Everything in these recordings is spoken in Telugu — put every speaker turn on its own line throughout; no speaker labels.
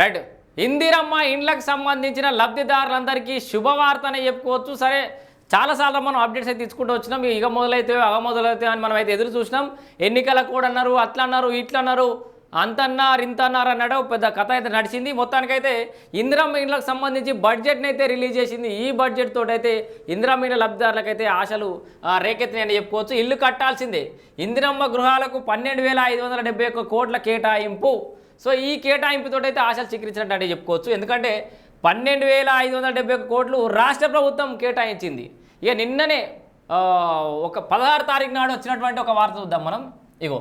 రైట్. ఇందిరమ్మ ఇండ్లకు సంబంధించిన లబ్ధిదారులందరికీ శుభవార్తనే చెప్పుకోవచ్చు. సరే, చాలాసార్లు మనం అప్డేట్స్ అయితే తీసుకుంటూ వచ్చినాం. ఇక మొదలైతే అగ మొదలైతే అని మనం అయితే ఎదురు చూసినాం. ఎన్నికల కూడా అన్నారు, అట్లా అన్నారు, ఇట్లా అన్నారు, అంతన్నారు ఇంతన్నారు అన్నాడు. పెద్ద కథ అయితే నడిచింది. మొత్తానికైతే ఇందిరమ్మ ఇండ్లకు సంబంధించి బడ్జెట్ని అయితే రిలీజ్ చేసింది. ఈ బడ్జెట్ తోటైతే ఇందిరమ్మ ఇండ్ల లబ్ధిదారులకైతే ఆశలు రేకెత్తినాయని చెప్పుకోవచ్చు. ఇల్లు కట్టాల్సిందే. ఇందిరమ్మ గృహాలకు 12,571 కోట్ల కేటాయింపు. సో ఈ కేటాయింపుతో అయితే ఆశలు చికిరించినట్టు అంటే చెప్పుకోవచ్చు. ఎందుకంటే 12,571 కోట్లు రాష్ట్ర ప్రభుత్వం కేటాయించింది. ఇక నిన్ననే ఒక 16 తారీఖు నాడు వచ్చినటువంటి ఒక వార్త చూద్దాం మనం. ఇగో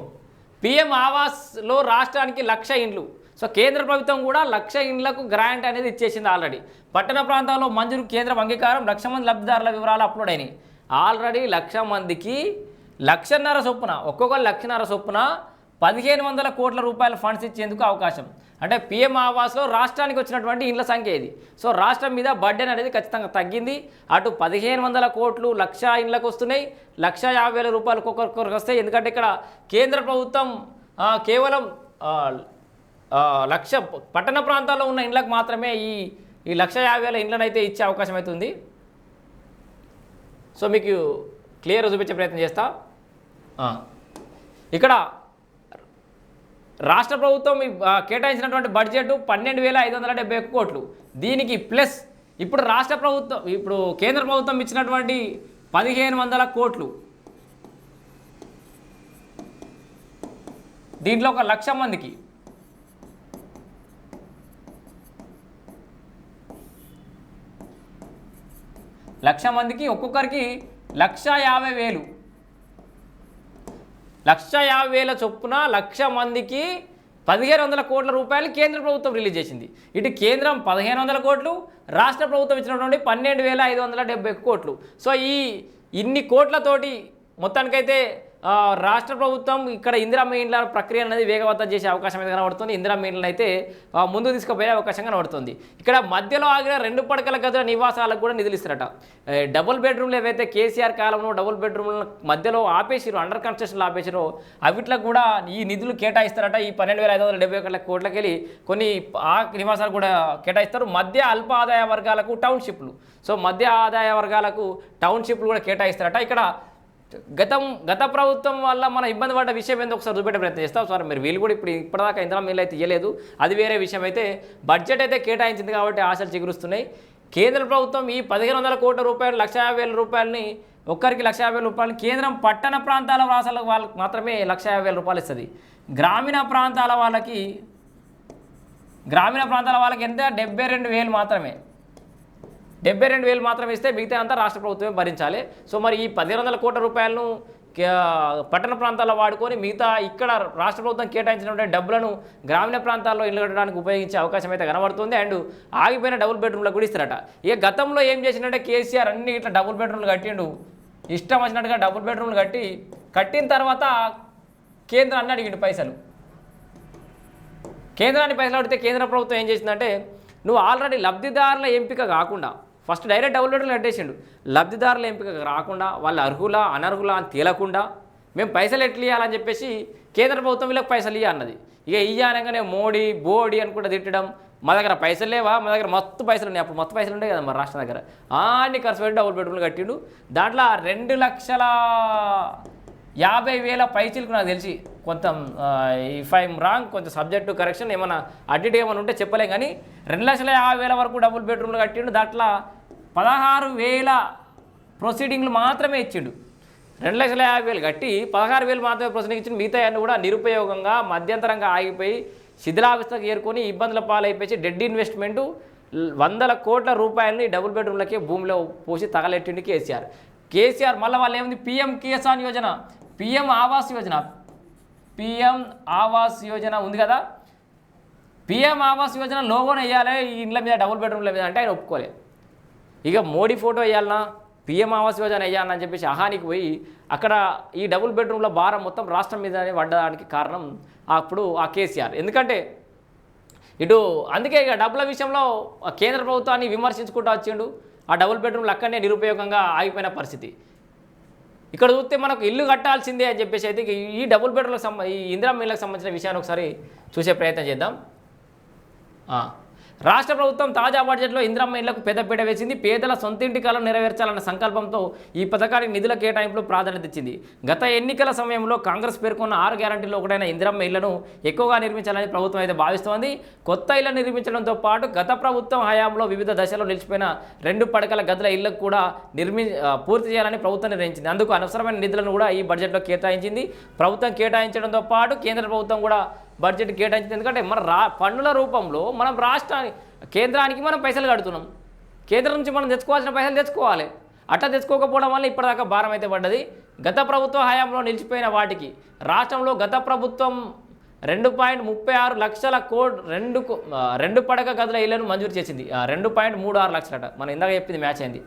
పిఎం ఆవాస్లో రాష్ట్రానికి 1,00,000 ఇండ్లు. సో కేంద్ర ప్రభుత్వం కూడా 1,00,000 ఇండ్లకు గ్రాంట్ అనేది ఇచ్చేసింది ఆల్రెడీ. పట్టణ ప్రాంతాల్లో మంజూరు కేంద్రం అంగీకారం. 1,00,000 మంది లబ్ధిదారుల వివరాలు అప్లోడ్ అయినాయి. ఆల్రెడీ 1,00,000 మందికి 1,50,000 చొప్పున, ఒక్కొక్కరు 1,50,000 చొప్పున 1,500 కోట్ల రూపాయల ఫండ్స్ ఇచ్చేందుకు అవకాశం. అంటే పిఎం ఆవాస్లో రాష్ట్రానికి వచ్చినటువంటి ఇండ్ల సంఖ్య ఇది. సో రాష్ట్రం మీద బర్డెన్ అనేది ఖచ్చితంగా తగ్గింది. అటు 1,500 కోట్లు 1,00,000 ఇండ్లకు వస్తున్నాయి, 1,50,000 రూపాయలు ఒక్కొక్కరికి వస్తాయి. ఎందుకంటే ఇక్కడ కేంద్ర ప్రభుత్వం కేవలం 1,00,000 పట్టణ ప్రాంతాల్లో ఉన్న ఇండ్లకు మాత్రమే ఈ 1,50,000 ఇండ్లను అయితే ఇచ్చే అవకాశం అవుతుంది. సో మీకు క్లియర్గా చూపించే ప్రయత్నం చేస్తా. ఇక్కడ రాష్ట్ర ప్రభుత్వం కేటాయించినటువంటి బడ్జెట్ 12,571 కోట్లు. దీనికి ప్లస్ ఇప్పుడు రాష్ట్ర ప్రభుత్వం, ఇప్పుడు కేంద్ర ప్రభుత్వం ఇచ్చినటువంటి 1,500 కోట్లు. దీంట్లో ఒక 1,00,000 మందికి ఒక్కొక్కరికి 1,50,000 1,50,000 చొప్పున 1,00,000 మందికి 1,500 కోట్ల రూపాయలు కేంద్ర ప్రభుత్వం రిలీజ్ చేసింది. ఇటు కేంద్రం 1,500 కోట్లు, రాష్ట్ర ప్రభుత్వం ఇచ్చినటువంటి 12,571 కోట్లు. సో ఇన్ని కోట్లతోటి మొత్తానికైతే రాష్ట్ర ప్రభుత్వం ఇక్కడ ఇందిరమ్మ ఇండ్ల ప్రక్రియ అనేది వేగవంతం చేసే అవకాశం అయితే కనబడుతుంది. ఇందిరమ్మ ఇండ్లను అయితే ముందు తీసుకుపోయే అవకాశం కనబడుతుంది. ఇక్కడ మధ్యలో ఆగిన 2 పడకల గదుల నివాసాలకు కూడా నిధులు ఇస్తారట. డబుల్ బెడ్రూమ్లు ఏవైతే కేసీఆర్ కాలంలో డబుల్ బెడ్రూమ్ల మధ్యలో ఆపేసిరో, అండర్ కన్స్ట్రక్షన్లో ఆపేసిరో, అవిట్లకు కూడా ఈ నిధులు కేటాయిస్తారట. ఈ 12,571 కోట్లకి వెళ్ళి కొన్ని ఆ నివాసాలు కూడా కేటాయిస్తారు. మధ్య అల్ప ఆదాయ వర్గాలకు టౌన్షిప్లు, సో మధ్య ఆదాయ వర్గాలకు టౌన్షిప్లు కూడా కేటాయిస్తారట. ఇక్కడ గత ప్రభుత్వం వల్ల మనం ఇబ్బంది పడ్డ విషయం ఏందో ఒకసారి చూపెట్టే ప్రయత్నం చేస్తాం. సార్ మీరు వీళ్ళు కూడా ఇప్పటిదాకా ఇందిరమ్మ ఇల్లు అయితే ఇవ్వలేదు, అది వేరే విషయం. అయితే బడ్జెట్ అయితే కేటాయించింది కాబట్టి ఆశలు చిగురుస్తున్నాయి. కేంద్ర ప్రభుత్వం ఈ 1,500 కోట్ల రూపాయలు 1,50,000 రూపాయలని ఒక్కరికి 1,50,000 రూపాయలు కేంద్రం పట్టణ ప్రాంతాల వాసాలకు వాళ్ళకి మాత్రమే 1,50,000 రూపాయలు ఇస్తుంది. గ్రామీణ ప్రాంతాల వాళ్ళకి ఎంత 72,000 మాత్రమే. 72,000 మాత్రమే ఇస్తే మిగతా అంతా రాష్ట్ర ప్రభుత్వమే భరించాలి. సో మరి ఈ 1,500 కోట్ల రూపాయలను పట్టణ ప్రాంతాల్లో వాడుకొని మిగతా ఇక్కడ రాష్ట్ర ప్రభుత్వం కేటాయించినటువంటి డబ్బులను గ్రామీణ ప్రాంతాల్లో ఇల్లు కట్టడానికి ఉపయోగించే అవకాశం అయితే కనబడుతుంది. అండ్ ఆగిపోయిన డబుల్ బెడ్రూమ్లకు కూడా ఇస్తారట. ఇక గతంలో ఏం చేసిందంటే కేసీఆర్ అన్ని ఇట్లా డబుల్ బెడ్రూమ్లు కట్టిండు, ఇష్టం వచ్చినట్టుగా డబుల్ బెడ్రూమ్లు కట్టిన తర్వాత కేంద్రాన్ని అడిగిండు పైసలు. కేంద్రాన్ని పైసలు అడిగితే కేంద్ర ప్రభుత్వం ఏం చేసిందంటే, నువ్వు ఆల్రెడీ లబ్ధిదారుల ఎంపిక కాకుండా ఫస్ట్ డైరెక్ట్ డబుల్ బెడ్రూమ్లు కట్టేసిండు. లబ్ధిదారుల ఎంపిక రాకుండా వాళ్ళు అర్హులా అనర్హులా అని తేలకుండా మేము పైసలు ఎట్లు ఇవ్వాలని చెప్పేసి కేంద్ర ప్రభుత్వం వీళ్ళకి పైసలు ఇవ్వ అన్నది. ఇక ఇవ్వనగానే మోడీ బోడీ అని కూడా తిట్టడం, మా దగ్గర పైసలు లేవా, మా దగ్గర మొత్తం పైసలు ఉన్నాయి. అప్పుడు మొత్తం పైసలు ఉంటాయి కదా మా రాష్ట్రం దగ్గర. అన్ని ఖర్చు పెట్టి డబుల్ బెడ్రూమ్లు కట్టిండు. దాంట్లో 2,50,000 పైచీలకు నాకు తెలిసి కొంత ఇఫ్ ఐఎమ్ రాంగ్, కొంచెం సబ్జెక్టు కరెక్షన్ ఏమైనా అడ్డిట్ ఏమైనా ఉంటే చెప్పలేం, కానీ 2,50,000 వరకు డబుల్ బెడ్రూమ్లు కట్టిండు. దాంట్లో 16,000 ప్రొసీడింగ్లు మాత్రమే ఇచ్చిండు. 2,50,000 కట్టి 16,000 మాత్రమే ప్రొసీడింగ్ ఇచ్చిండు. మిగతా అన్నీ కూడా నిరుపయోగంగా మధ్యంతరంగా ఆగిపోయి శిథిలావస్థకు ఏరుకొని ఇబ్బందుల పాలైపోయి డెడ్ ఇన్వెస్ట్మెంటు 100 కోట్ల రూపాయలని డబుల్ బెడ్రూమ్లకే భూమిలో పోసి తగలెట్టిండు కేసీఆర్. మళ్ళీ వాళ్ళు ఏముంది, పిఎం కిసాన్ యోజన, పిఎం ఆవాస్ యోజన ఉంది కదా. పిఎం ఆవాస్ యోజన లోగోని వేయాలి ఈ ఇండ్ల మీద, డబుల్ బెడ్రూమ్ల మీద అంటే ఆయన ఒప్పుకోలే. ఇక మోడీ ఫోటో వేయాలన్నా, పిఎం ఆవాస్ యోజన వేయాలన్నా అని చెప్పేసి అహానికి పోయి అక్కడ ఈ డబుల్ బెడ్రూమ్ల భారం మొత్తం రాష్ట్రం మీదనే పడ్డడానికి కారణం అప్పుడు ఆ కేసీఆర్. ఎందుకంటే ఇటు అందుకే ఇక డబ్బుల విషయంలో కేంద్ర ప్రభుత్వాన్ని విమర్శించుకుంటూ వచ్చిండు. ఆ డబుల్ బెడ్రూమ్లు అక్కడనే నిరుపయోగంగా ఆగిపోయిన పరిస్థితి. ఇక్కడ చూస్తే మనకు ఇల్లు కట్టాల్సిందే అని చెప్పేసి అయితే ఈ డబుల్ బెడ్రూమ్లకు ఈ ఇందిరమ్మ ఇళ్ళకి సంబంధించిన విషయాన్ని ఒకసారి చూసే ప్రయత్నం చేద్దాం. రాష్ట్ర ప్రభుత్వం తాజా బడ్జెట్లో ఇందిరమ్మ ఇళ్లకు పెద్దపీట వేసింది. పేదల సొంతింటి కలను నెరవేర్చాలన్న సంకల్పంతో ఈ పథకానికి నిధుల కేటాయింపులు ప్రాధాన్యత ఇచ్చింది. గత ఎన్నికల సమయంలో కాంగ్రెస్ పేర్కొన్న 6 గ్యారంటీల్లో ఒకటైన ఇందిరమ్మ ఇళ్లను ఎక్కువగా నిర్మించాలని ప్రభుత్వం అయితే భావిస్తోంది. కొత్త ఇళ్లను నిర్మించడంతో పాటు గత ప్రభుత్వం హయాంలో వివిధ దశల్లో నిలిచిపోయిన 2 పడకల గదుల ఇళ్లకు కూడా పూర్తి చేయాలని ప్రభుత్వం నిర్ణయించింది. అందుకు అవసరమైన నిధులను కూడా ఈ బడ్జెట్లో కేటాయించింది. ప్రభుత్వం కేటాయించడంతో పాటు కేంద్ర ప్రభుత్వం కూడా బడ్జెట్ కేటాయించింది. ఎందుకంటే మన పన్నుల రూపంలో మనం కేంద్రానికి మనం పైసలు కడుతున్నాం. కేంద్రం నుంచి మనం తెచ్చుకోవాల్సిన పైసలు తెచ్చుకోవాలి. అట్లా తెచ్చుకోకపోవడం వల్ల ఇప్పటిదాకా భారం అయితే పడ్డది. గత ప్రభుత్వ హయాంలో నిలిచిపోయిన వాటికి రాష్ట్రంలో గత ప్రభుత్వం 2.36 లక్షల రెండు పడక గదుల ఇళ్లను మంజూరు చేసింది. 2.36 లక్షలట. మనం ఇందాక చెప్పింది మ్యాచ్ అయింది.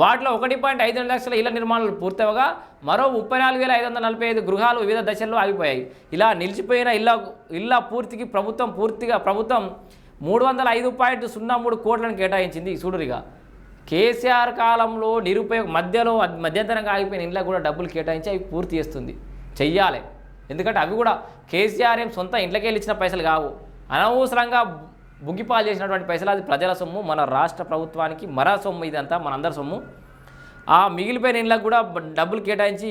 వాటిలో 1.52 లక్షల ఇళ్ల నిర్మాణాలు పూర్తవగా మరో 34,545 గృహాలు వివిధ దశల్లో ఆగిపోయాయి. ఇలా నిలిచిపోయిన ఇళ్ల పూర్తికి ప్రభుత్వం 305.03 కోట్లను కేటాయించింది. చూడురిగా కేసీఆర్ కాలంలో మధ్యంతరంగా ఆగిపోయిన ఇళ్ళకు కూడా డబ్బులు కేటాయించి అవి పూర్తి చేస్తుంది. చెయ్యాలి. ఎందుకంటే అవి కూడా కేసీఆర్ ఏం సొంత ఇంట్లోకి వెళ్ళి ఇచ్చిన పైసలు కావు. అనవసరంగా బుగ్గిపాలు చేసినటువంటి పైసలు. అది ప్రజల సొమ్ము, మన రాష్ట్ర ప్రభుత్వానికి మరా సొమ్ము. ఇదంతా మనందరి సొమ్ము. ఆ మిగిలిపోయిన ఇళ్ళకు కూడా డబ్బులు కేటాయించి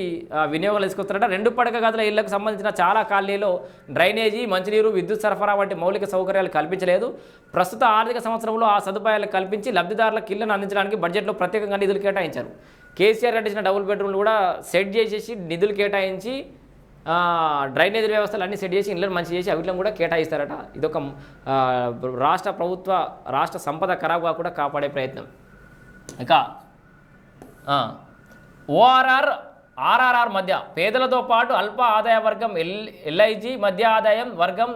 వినియోగాలు తీసుకొస్తారట. 2 పడక గదుల ఇళ్లకు సంబంధించిన చాలా కాలనీలో డ్రైనేజీ, మంచినీరు, విద్యుత్ సరఫరా వంటి మౌలిక సౌకర్యాలు కల్పించలేదు. ప్రస్తుత ఆర్థిక సంవత్సరంలో ఆ సదుపాయాలు కల్పించి లబ్ధిదారులకు ఇళ్లను అందించడానికి బడ్జెట్లో ప్రత్యేకంగా నిధులు కేటాయించారు. కేసీఆర్ కట్టించిన డబుల్ బెడ్రూమ్లు కూడా సెట్ చేసేసి నిధులు కేటాయించి డ్రైనేజ్ వ్యవస్థలు అన్నీ సెట్ చేసి ఇళ్ళని మంచి చేసి అవిట్లను కూడా కేటాయిస్తారట. ఇదొక రాష్ట్ర సంపద ఖరాబ్ కాకుండా కాపాడే ప్రయత్నం. ఇక ఆర్ఆర్ఆర్ మధ్య పేదలతో పాటు అల్ప ఆదాయ వర్గం ఎల్ఐజీ, మధ్య ఆదాయం వర్గం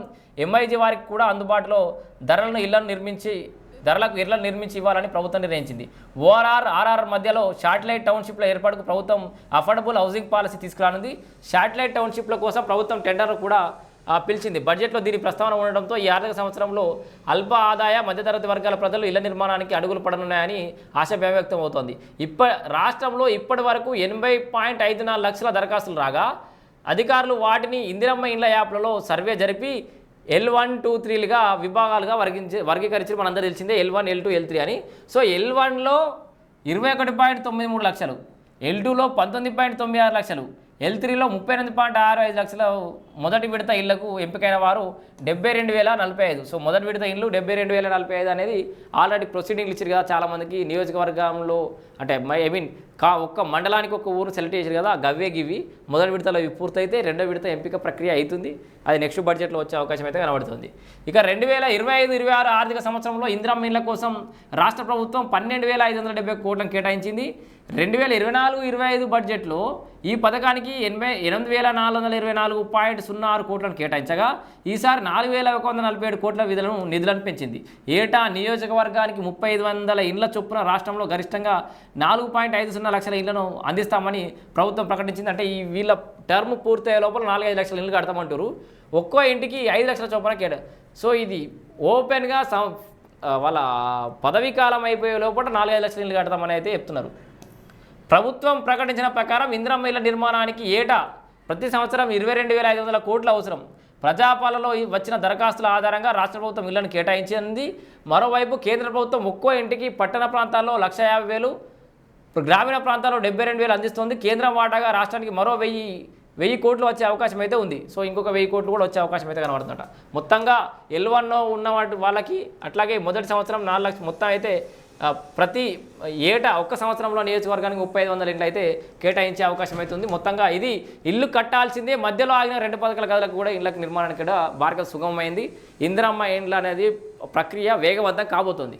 ఎంఐజీ వారికి కూడా అందుబాటులో ధరలకు ఇళ్లను నిర్మించి ఇవ్వాలని ప్రభుత్వం నిర్ణయించింది. ఆర్ఆర్ మధ్యలో శాటిలైట్ టౌన్షిప్ల ఏర్పాటుకు ప్రభుత్వం అఫోర్డబుల్ హౌసింగ్ పాలసీ తీసుకురానుంది. శాటిలైట్ టౌన్షిప్ల కోసం ప్రభుత్వం టెండర్ కూడా పిలిచింది. బడ్జెట్లో దీని ప్రస్తావన ఉండడంతో ఈ ఆర్థిక సంవత్సరంలో అల్ప ఆదాయ మధ్యతరగతి వర్గాల ప్రజలు ఇళ్ల నిర్మాణానికి అడుగులు పడనున్నాయని ఆశ వ్యక్తం అవుతోంది. రాష్ట్రంలో ఇప్పటి వరకు 80.54 లక్షల దరఖాస్తులు రాగా అధికారులు వాటిని ఇందిరమ్మ ఇండ్ల యాప్లలో సర్వే జరిపి L1, 2, 3లుగా విభాగాలుగా వర్గీకరించి మనందరూ తెలిసిందే L1, L2, L3 అని. సో L1లో 21.93 లక్షలు, L2లో 19.96 లక్షలు, L3లో 38.65 లక్షల మొదటి విడత ఇళ్లకు ఎంపికైన వారు 72,045. సో మొదటి విడత ఇళ్ళు 72,045 అనేది ఆల్రెడీ ప్రొసీడింగ్లు ఇచ్చారు కదా చాలామందికి. నియోజకవర్గంలో అంటే ఒక్క మండలానికి ఒక ఊరు సెలెక్ట్ చేశారు కదా, గవ్వే గివి మొదటి విడతలో ఇవి పూర్తయితే రెండో విడత ఎంపిక ప్రక్రియ అవుతుంది. అది నెక్స్ట్ బడ్జెట్లో వచ్చే అవకాశం అయితే కనబడుతుంది. ఇక 2025-26 ఆర్థిక సంవత్సరంలో ఇందిరమ్మ ఇళ్ల కోసం రాష్ట్ర ప్రభుత్వం 12,570 కోట్లను కేటాయించింది. 2024-25 బడ్జెట్లో ఈ పథకానికి 8,424.06 కోట్లను కేటాయించగా ఈసారి 4,147 కోట్ల నిధులను పెంచింది. ఏటా నియోజకవర్గానికి 3,500 ఇండ్ల చొప్పున రాష్ట్రంలో గరిష్టంగా 4.50 లక్షల ఇళ్లను అందిస్తామని ప్రభుత్వం ప్రకటించింది. అంటే ఈ వీళ్ళ టర్మ్ పూర్తయ్యే లోపల 4-5 లక్షల ఇళ్ళు కడతామంటారు. ఒక్కో ఇంటికి 5 లక్షల చొప్పున సో ఇది ఓపెన్గా వాళ్ళ పదవీ కాలం అయిపోయే లోపల 4-5 లక్షల ఇళ్ళు కడతామని అయితే చెప్తున్నారు. ప్రభుత్వం ప్రకటించిన ప్రకారం ఇందిరమ్మ ఇళ్ల నిర్మాణానికి ఏటా ప్రతి సంవత్సరం 22,500 కోట్ల అవసరం. ప్రజాపాలలో వచ్చిన దరఖాస్తుల ఆధారంగా రాష్ట్ర ప్రభుత్వం ఇళ్లను కేటాయించింది. మరోవైపు కేంద్ర ప్రభుత్వం ఒక్కో ఇంటికి పట్టణ ప్రాంతాల్లో 150,000, గ్రామీణ ప్రాంతాల్లో 72,000 అందిస్తుంది. కేంద్రం వాటాగా రాష్ట్రానికి మరో 1,000 కోట్లు వచ్చే అవకాశం అయితే ఉంది. సో ఇంకొక 1,000 కోట్లు కూడా వచ్చే అవకాశం అయితే కనబడుతుందట. మొత్తంగా L1లో ఉన్న వాళ్ళకి అట్లాగే మొదటి సంవత్సరం 4 లక్షలు మొత్తం అయితే ప్రతి ఏటా ఒక్క సంవత్సరంలో నియోజకవర్గానికి 3,500 ఇండ్లు అయితే కేటాయించే అవకాశం అయితే ఉంది. మొత్తంగా ఇది ఇల్లు కట్టాల్సిందే. మధ్యలో ఆగిన 2 పథకాల గదులకు కూడా ఇళ్ళకి నిర్మాణానికి కూడా మార్గం సుగమమైంది. ఇందిరమ్మ ఇండ్లు అనేది ప్రక్రియ వేగవంతం కాబోతుంది.